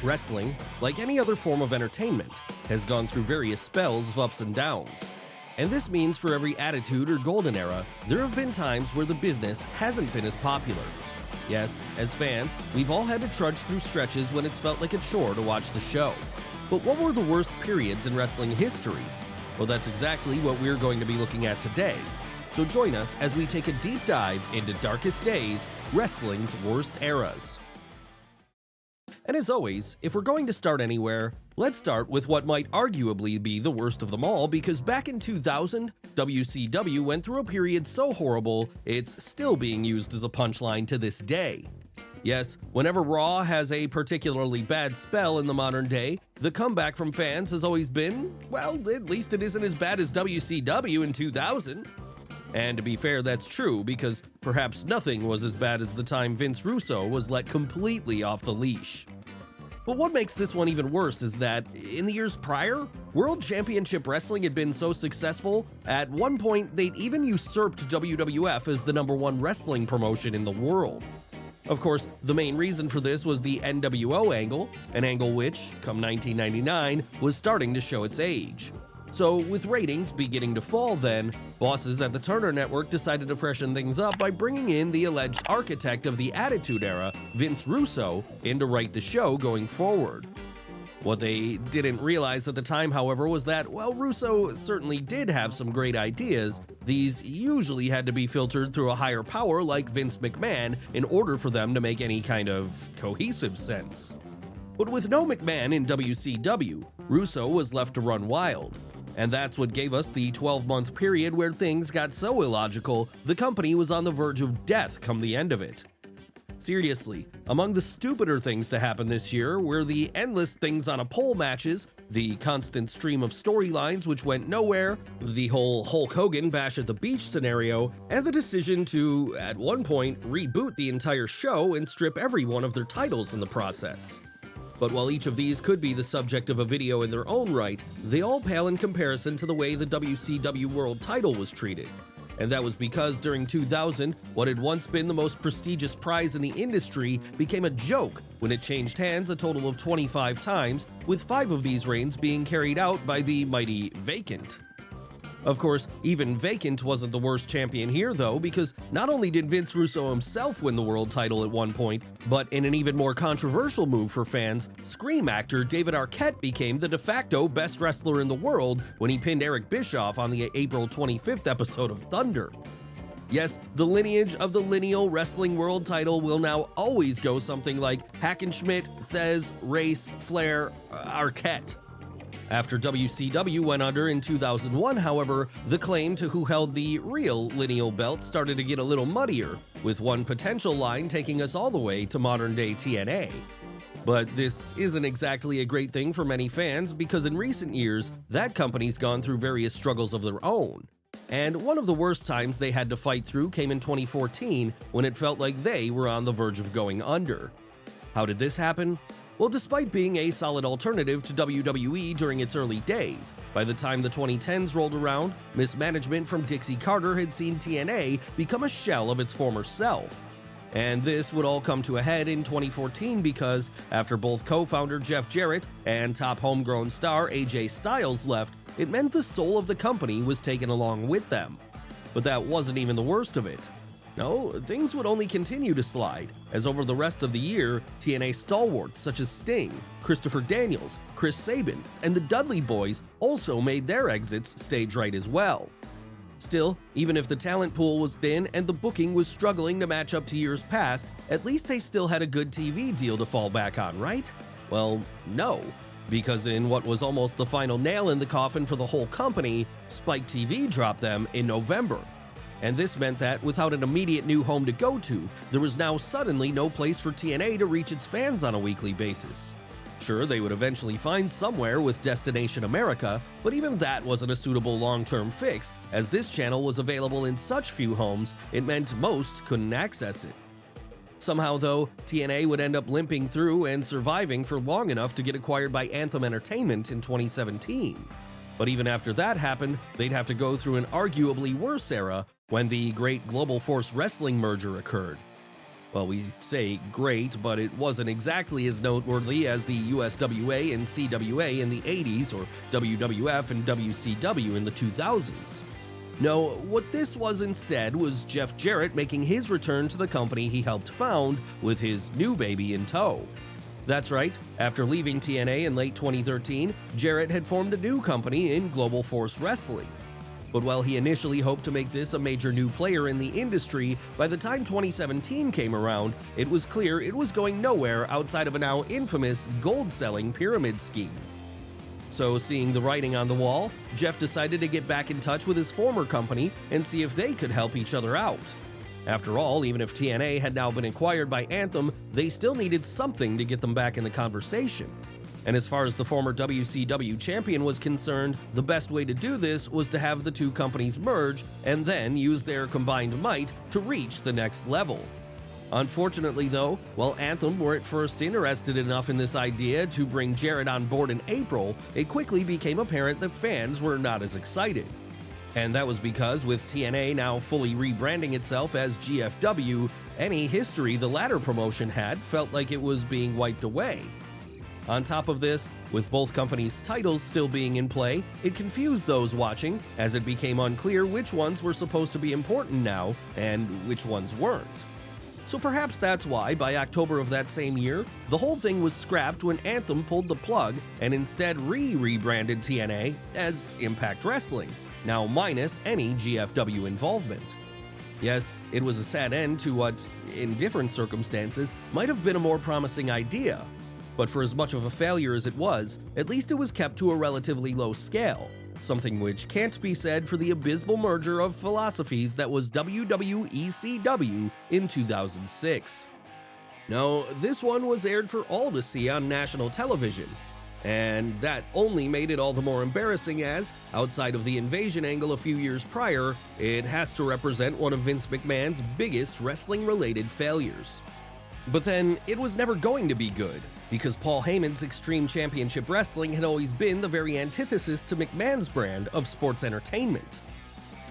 Wrestling, like any other form of entertainment, has gone through various spells of ups and downs. And this means for every attitude or golden era, there have been times where the business hasn't been as popular. Yes, as fans, we've all had to trudge through stretches when it's felt like a chore to watch the show. But what were the worst periods in wrestling history? Well, that's exactly what we're going to be looking at today. So join us as we take a deep dive into Darkest Days, wrestling's worst eras. And as always, if we're going to start anywhere, let's start with what might arguably be the worst of them all, because back in 2000, WCW went through a period so horrible, it's still being used as a punchline to this day. Yes, whenever Raw has a particularly bad spell in the modern day, the comeback from fans has always been, well, at least it isn't as bad as WCW in 2000. And to be fair, that's true, because perhaps nothing was as bad as the time Vince Russo was let completely off the leash. But what makes this one even worse is that, in the years prior, World Championship Wrestling had been so successful, at one point they'd even usurped WWF as the #1 wrestling promotion in the world. Of course, the main reason for this was the NWO angle, an angle which, come 1999, was starting to show its age. So, with ratings beginning to fall then, bosses at the Turner Network decided to freshen things up by bringing in the alleged architect of the Attitude Era, Vince Russo, in to write the show going forward. What they didn't realize at the time, however, was that, while Russo certainly did have some great ideas, these usually had to be filtered through a higher power like Vince McMahon in order for them to make any kind of cohesive sense. But with no McMahon in WCW, Russo was left to run wild. And that's what gave us the 12-month period where things got so illogical, the company was on the verge of death come the end of it. Seriously, among the stupider things to happen this year were the endless things on a pole matches, the constant stream of storylines which went nowhere, the whole Hulk Hogan bash at the beach scenario, and the decision to, at one point, reboot the entire show and strip every one of their titles in the process. But while each of these could be the subject of a video in their own right, they all pale in comparison to the way the WCW World title was treated. And that was because during 2000, what had once been the most prestigious prize in the industry became a joke when it changed hands a total of 25 times, with 5 of these reigns being carried out by the mighty Vacant. Of course, even Vacant wasn't the worst champion here though, because not only did Vince Russo himself win the world title at one point, but in an even more controversial move for fans, Scream actor David Arquette became the de facto best wrestler in the world when he pinned Eric Bischoff on the April 25th episode of Thunder. Yes, the lineage of the lineal wrestling world title will now always go something like Hackenschmidt, Thez, Race, Flair, Arquette. After WCW went under in 2001, however, the claim to who held the real lineal belt started to get a little muddier, with one potential line taking us all the way to modern-day TNA. But this isn't exactly a great thing for many fans, because in recent years, that company's gone through various struggles of their own. And one of the worst times they had to fight through came in 2014, when it felt like they were on the verge of going under. How did this happen? Well, despite being a solid alternative to WWE during its early days, by the time the 2010s rolled around, mismanagement from Dixie Carter had seen TNA become a shell of its former self. And this would all come to a head in 2014 because, after both co-founder Jeff Jarrett and top homegrown star AJ Styles left, it meant the soul of the company was taken along with them. But that wasn't even the worst of it. No, things would only continue to slide, as over the rest of the year, TNA stalwarts such as Sting, Christopher Daniels, Chris Sabin, and the Dudley Boys also made their exits stage right as well. Still, even if the talent pool was thin and the booking was struggling to match up to years past, at least they still had a good TV deal to fall back on, right? Well, no. Because in what was almost the final nail in the coffin for the whole company, Spike TV dropped them in November. And this meant that, without an immediate new home to go to, there was now suddenly no place for TNA to reach its fans on a weekly basis. Sure, they would eventually find somewhere with Destination America, but even that wasn't a suitable long-term fix, as this channel was available in such few homes, it meant most couldn't access it. Somehow, though, TNA would end up limping through and surviving for long enough to get acquired by Anthem Entertainment in 2017. But even after that happened, they'd have to go through an arguably worse era when the Great Global Force Wrestling merger occurred. Well, we say great, but it wasn't exactly as noteworthy as the USWA and CWA in the 80s or WWF and WCW in the 2000s. No, what this was instead was Jeff Jarrett making his return to the company he helped found with his new baby in tow. That's right, after leaving TNA in late 2013, Jarrett had formed a new company in Global Force Wrestling. But while he initially hoped to make this a major new player in the industry, by the time 2017 came around, it was clear it was going nowhere outside of a now infamous gold-selling pyramid scheme. So, seeing the writing on the wall, Jeff decided to get back in touch with his former company and see if they could help each other out. After all, even if TNA had now been acquired by Anthem, they still needed something to get them back in the conversation. And as far as the former WCW champion was concerned, the best way to do this was to have the two companies merge and then use their combined might to reach the next level. Unfortunately though, while Anthem were at first interested enough in this idea to bring Jarrett on board in April, it quickly became apparent that fans were not as excited. And that was because with TNA now fully rebranding itself as GFW, any history the latter promotion had felt like it was being wiped away. On top of this, with both companies' titles still being in play, it confused those watching as it became unclear which ones were supposed to be important now and which ones weren't. So perhaps that's why, by October of that same year, the whole thing was scrapped when Anthem pulled the plug and instead rebranded TNA as Impact Wrestling, now minus any GFW involvement. Yes, it was a sad end to what, in different circumstances, might have been a more promising idea. But for as much of a failure as it was, at least it was kept to a relatively low scale, something which can't be said for the abysmal merger of philosophies that was WWECW in 2006. No, this one was aired for all to see on national television, and that only made it all the more embarrassing as, outside of the invasion angle a few years prior, it has to represent one of Vince McMahon's biggest wrestling-related failures. But then, it was never going to be good, because Paul Heyman's Extreme Championship Wrestling had always been the very antithesis to McMahon's brand of sports entertainment.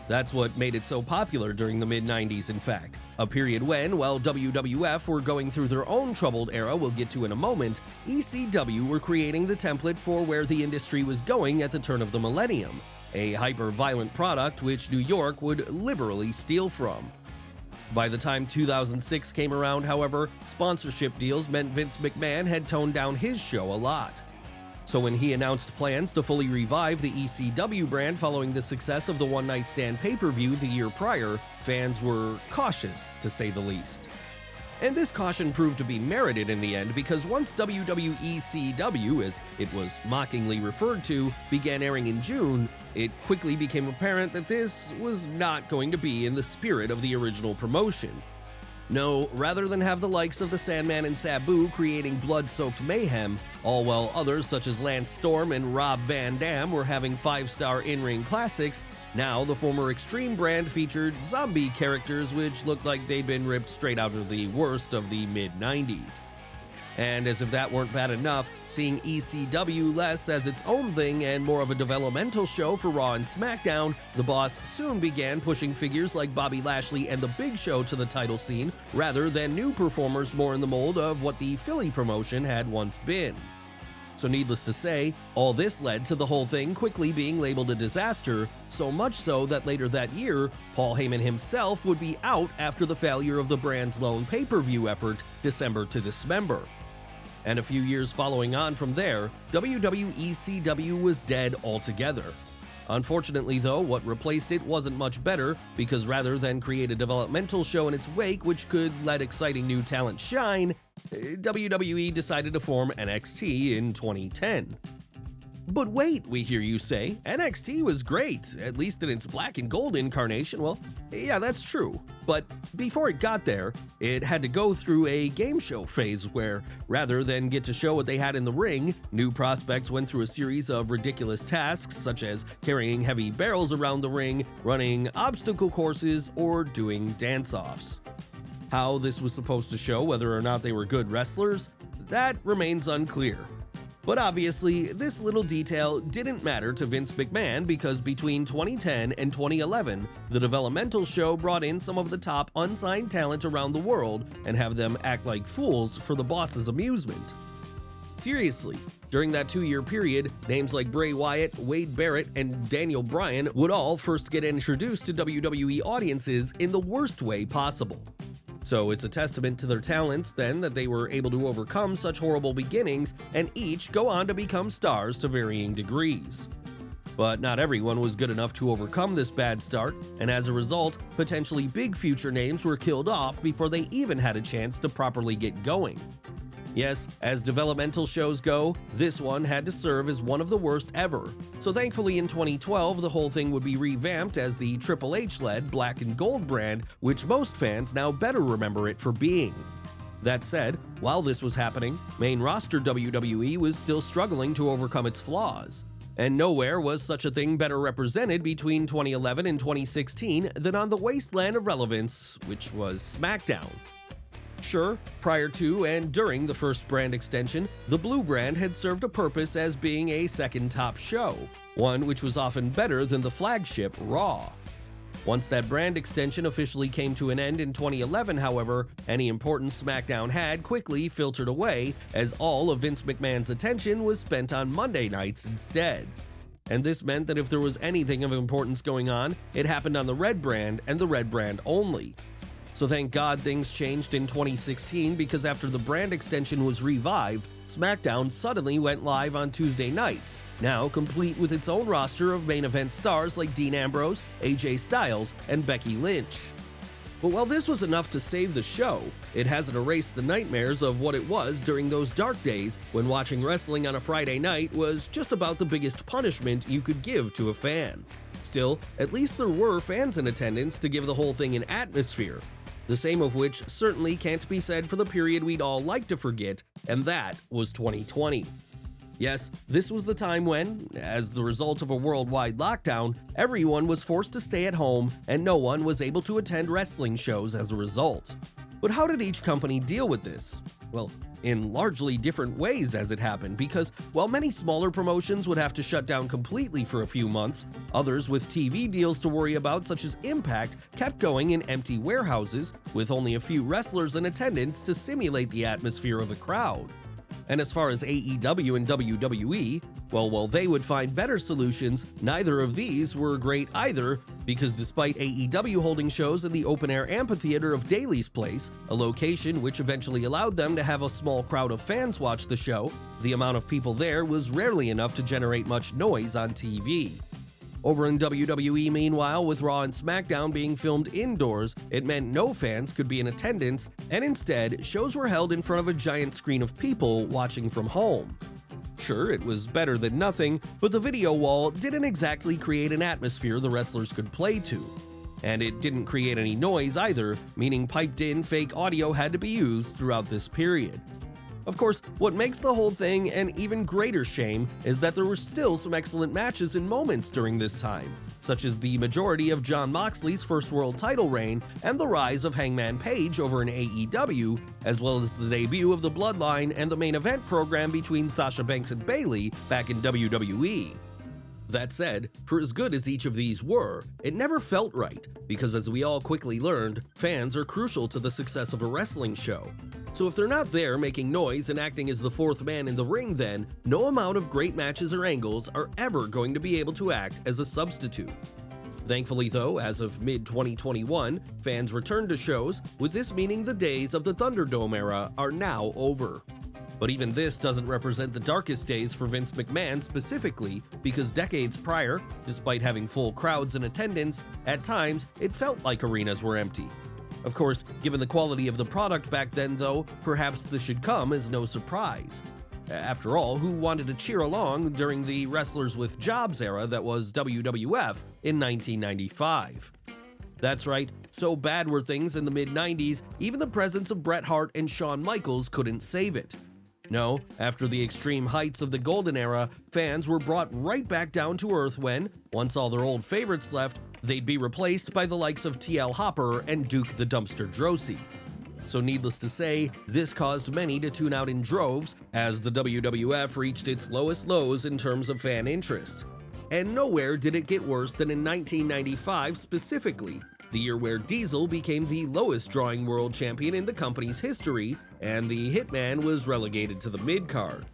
That's what made it so popular during the mid-90s, in fact, a period when, while WWF were going through their own troubled era we'll get to in a moment, ECW were creating the template for where the industry was going at the turn of the millennium, a hyper-violent product which New York would liberally steal from. By the time 2006 came around, however, sponsorship deals meant Vince McMahon had toned down his show a lot. So when he announced plans to fully revive the ECW brand following the success of the One Night Stand pay-per-view the year prior, fans were cautious, to say the least. And this caution proved to be merited in the end because once WWECW, as it was mockingly referred to, began airing in June, it quickly became apparent that this was not going to be in the spirit of the original promotion. No, rather than have the likes of the Sandman and Sabu creating blood-soaked mayhem, all while others such as Lance Storm and Rob Van Dam were having 5-star in-ring classics, now the former Extreme brand featured zombie characters which looked like they'd been ripped straight out of the worst of the mid-90s. And as if that weren't bad enough, seeing ECW less as its own thing and more of a developmental show for Raw and SmackDown, the boss soon began pushing figures like Bobby Lashley and The Big Show to the title scene, rather than new performers more in the mold of what the Philly promotion had once been. So needless to say, all this led to the whole thing quickly being labeled a disaster, so much so that later that year, Paul Heyman himself would be out after the failure of the brand's lone pay-per-view effort, December to Dismember. And a few years following on from there, WWECW was dead altogether. Unfortunately though, what replaced it wasn't much better, because rather than create a developmental show in its wake which could let exciting new talent shine, WWE decided to form NXT in 2010. But wait, we hear you say, NXT was great, at least in its black and gold incarnation. Well, yeah, that's true. But before it got there, it had to go through a game show phase where, rather than get to show what they had in the ring, new prospects went through a series of ridiculous tasks such as carrying heavy barrels around the ring, running obstacle courses, or doing dance-offs. How this was supposed to show whether or not they were good wrestlers, that remains unclear. But obviously, this little detail didn't matter to Vince McMahon because between 2010 and 2011, the developmental show brought in some of the top unsigned talent around the world and have them act like fools for the boss's amusement. Seriously, during that 2-year period, names like Bray Wyatt, Wade Barrett, and Daniel Bryan would all first get introduced to WWE audiences in the worst way possible. So it's a testament to their talents then that they were able to overcome such horrible beginnings and each go on to become stars to varying degrees. But not everyone was good enough to overcome this bad start, and as a result, potentially big future names were killed off before they even had a chance to properly get going. Yes, as developmental shows go, this one had to serve as one of the worst ever. So thankfully in 2012, the whole thing would be revamped as the Triple H-led Black and Gold brand, which most fans now better remember it for being. That said, while this was happening, main roster WWE was still struggling to overcome its flaws. And nowhere was such a thing better represented between 2011 and 2016 than on the wasteland of relevance, which was SmackDown. Sure, prior to and during the first brand extension, the Blue brand had served a purpose as being a second top show, one which was often better than the flagship Raw. Once that brand extension officially came to an end in 2011, however, any importance SmackDown had quickly filtered away as all of Vince McMahon's attention was spent on Monday nights instead. And this meant that if there was anything of importance going on, it happened on the Red brand and the Red brand only. So thank God things changed in 2016 because after the brand extension was revived, SmackDown suddenly went live on Tuesday nights, now complete with its own roster of main event stars like Dean Ambrose, AJ Styles, and Becky Lynch. But while this was enough to save the show, it hasn't erased the nightmares of what it was during those dark days when watching wrestling on a Friday night was just about the biggest punishment you could give to a fan. Still, at least there were fans in attendance to give the whole thing an atmosphere, the same of which certainly can't be said for the period we'd all like to forget, and that was 2020. Yes, this was the time when, as the result of a worldwide lockdown, everyone was forced to stay at home and no one was able to attend wrestling shows as a result. But how did each company deal with this? Well, in largely different ways as it happened, because while many smaller promotions would have to shut down completely for a few months, others with TV deals to worry about, such as Impact, kept going in empty warehouses with only a few wrestlers in attendance to simulate the atmosphere of a crowd. And as far as AEW and WWE, well, while they would find better solutions, neither of these were great either, because despite AEW holding shows in the open-air amphitheater of Daly's Place, a location which eventually allowed them to have a small crowd of fans watch the show, the amount of people there was rarely enough to generate much noise on TV. Over in WWE, meanwhile, with Raw and SmackDown being filmed indoors, it meant no fans could be in attendance, and instead, shows were held in front of a giant screen of people watching from home. Sure, it was better than nothing, but the video wall didn't exactly create an atmosphere the wrestlers could play to. And it didn't create any noise either, meaning piped-in fake audio had to be used throughout this period. Of course, what makes the whole thing an even greater shame is that there were still some excellent matches and moments during this time, such as the majority of Jon Moxley's first world title reign and the rise of Hangman Page over in AEW, as well as the debut of the Bloodline and the main event program between Sasha Banks and Bayley back in WWE. That said, for as good as each of these were, it never felt right, because as we all quickly learned, fans are crucial to the success of a wrestling show. So if they're not there making noise and acting as the fourth man in the ring, then no amount of great matches or angles are ever going to be able to act as a substitute. Thankfully though, as of mid-2021, fans returned to shows, with this meaning the days of the Thunderdome era are now over. But even this doesn't represent the darkest days for Vince McMahon specifically, because decades prior, despite having full crowds in attendance, at times it felt like arenas were empty. Of course, given the quality of the product back then though, perhaps this should come as no surprise. After all, who wanted to cheer along during the wrestlers with jobs era that was WWF in 1995? That's right, so bad were things in the mid-90s, even the presence of Bret Hart and Shawn Michaels couldn't save it. No, after the extreme heights of the Golden Era, fans were brought right back down to earth when, once all their old favorites left, they'd be replaced by the likes of TL Hopper and Duke the Dumpster Droese. So needless to say, this caused many to tune out in droves as the WWF reached its lowest lows in terms of fan interest. And nowhere did it get worse than in 1995 specifically, the year where Diesel became the lowest drawing world champion in the company's history, and the Hitman was relegated to the mid-card.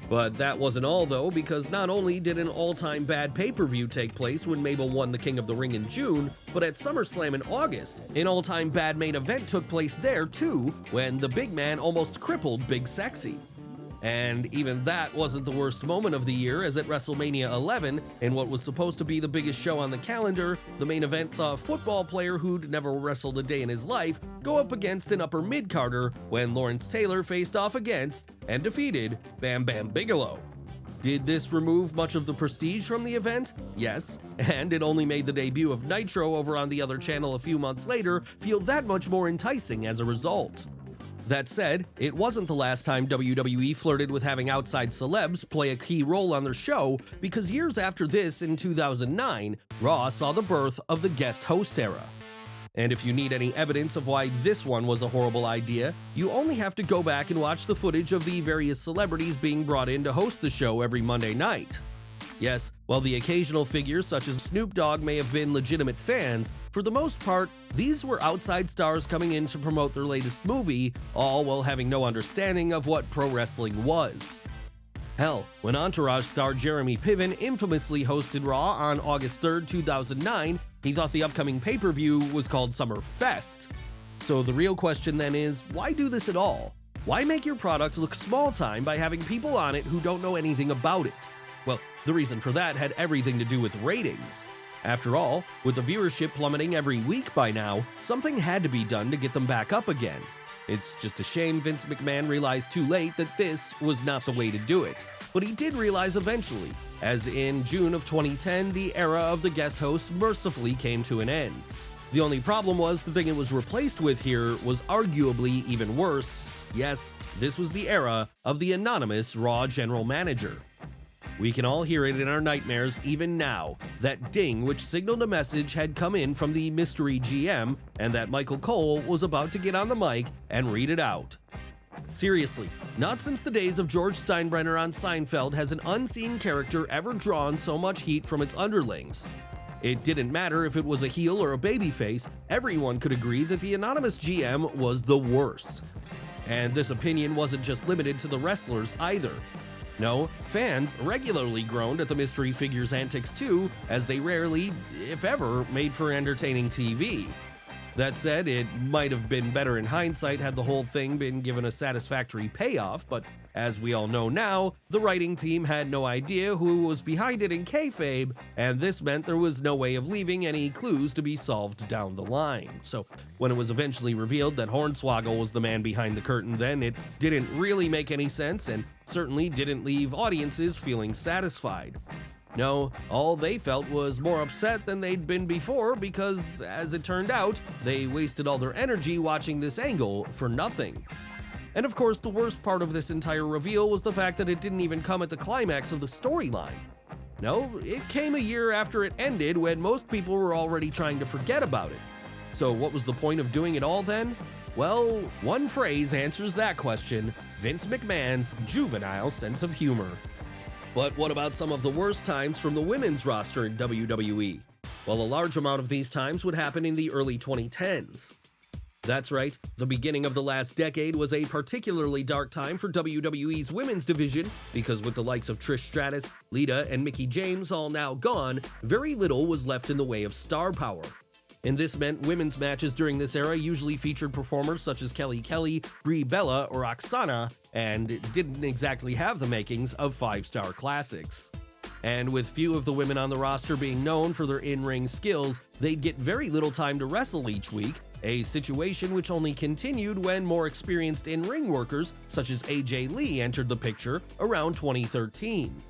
But that wasn't all though, because not only did an all-time bad pay-per-view take place when Mabel won the King of the Ring in June, but at SummerSlam in August, an all-time bad main event took place there too, when the big man almost crippled Big Sexy. And even that wasn't the worst moment of the year, as at WrestleMania 11, in what was supposed to be the biggest show on the calendar, the main event saw a football player who'd never wrestled a day in his life go up against an upper mid-carder when Lawrence Taylor faced off against and defeated Bam Bam Bigelow. Did this remove much of the prestige from the event? Yes, and it only made the debut of Nitro over on the other channel a few months later feel that much more enticing as a result. That said, it wasn't the last time WWE flirted with having outside celebs play a key role on their show, because years after this, in 2009, Raw saw the birth of the guest host era. And if you need any evidence of why this one was a horrible idea, you only have to go back and watch the footage of the various celebrities being brought in to host the show every Monday night. Yes, while the occasional figures such as Snoop Dogg may have been legitimate fans, for the most part, these were outside stars coming in to promote their latest movie, all while having no understanding of what pro wrestling was. Hell, when Entourage star Jeremy Piven infamously hosted Raw on August 3rd, 2009, he thought the upcoming pay-per-view was called Summer Fest. So the real question then is, why do this at all? Why make your product look small-time by having people on it who don't know anything about it? Well, the reason for that had everything to do with ratings. After all, with the viewership plummeting every week by now, something had to be done to get them back up again. It's just a shame Vince McMahon realized too late that this was not the way to do it. But he did realize eventually, as in June of 2010, the era of the guest hosts mercifully came to an end. The only problem was the thing it was replaced with here was arguably even worse. Yes, this was the era of the anonymous Raw general manager. We can all hear it in our nightmares even now, that ding which signaled a message had come in from the mystery GM and that Michael Cole was about to get on the mic and read it out. Seriously, not since the days of George Steinbrenner on Seinfeld has an unseen character ever drawn so much heat from its underlings. It didn't matter if it was a heel or a babyface, everyone could agree that the anonymous GM was the worst. And this opinion wasn't just limited to the wrestlers either. No, fans regularly groaned at the mystery figure's antics too, as they rarely, if ever, made for entertaining TV. That said, it might have been better in hindsight had the whole thing been given a satisfactory payoff, but as we all know now, the writing team had no idea who was behind it in kayfabe, and this meant there was no way of leaving any clues to be solved down the line. So when it was eventually revealed that Hornswoggle was the man behind the curtain, then it didn't really make any sense and certainly didn't leave audiences feeling satisfied. No, all they felt was more upset than they'd been before because, as it turned out, they wasted all their energy watching this angle for nothing. And of course, the worst part of this entire reveal was the fact that it didn't even come at the climax of the storyline. No, it came a year after it ended when most people were already trying to forget about it. So what was the point of doing it all then? Well, one phrase answers that question: Vince McMahon's juvenile sense of humor. But what about some of the worst times from the women's roster in WWE? Well, a large amount of these times would happen in the early 2010s. That's right, the beginning of the last decade was a particularly dark time for WWE's women's division because with the likes of Trish Stratus, Lita, and Mickie James all now gone, very little was left in the way of star power. And this meant women's matches during this era usually featured performers such as Kelly Kelly, Brie Bella, or Oksana, and didn't exactly have the makings of five-star classics. And with few of the women on the roster being known for their in-ring skills, they'd get very little time to wrestle each week, a situation which only continued when more experienced in-ring workers such as AJ Lee entered the picture around 2013.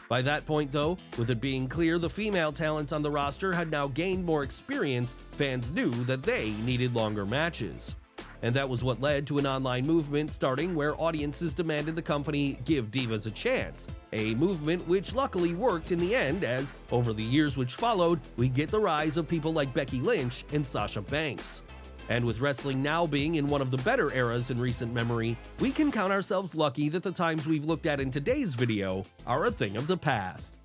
By that point though, with it being clear the female talent on the roster had now gained more experience, fans knew that they needed longer matches. And that was what led to an online movement starting where audiences demanded the company give divas a chance, a movement which luckily worked in the end as, over the years which followed, we get the rise of people like Becky Lynch and Sasha Banks. And with wrestling now being in one of the better eras in recent memory, we can count ourselves lucky that the times we've looked at in today's video are a thing of the past.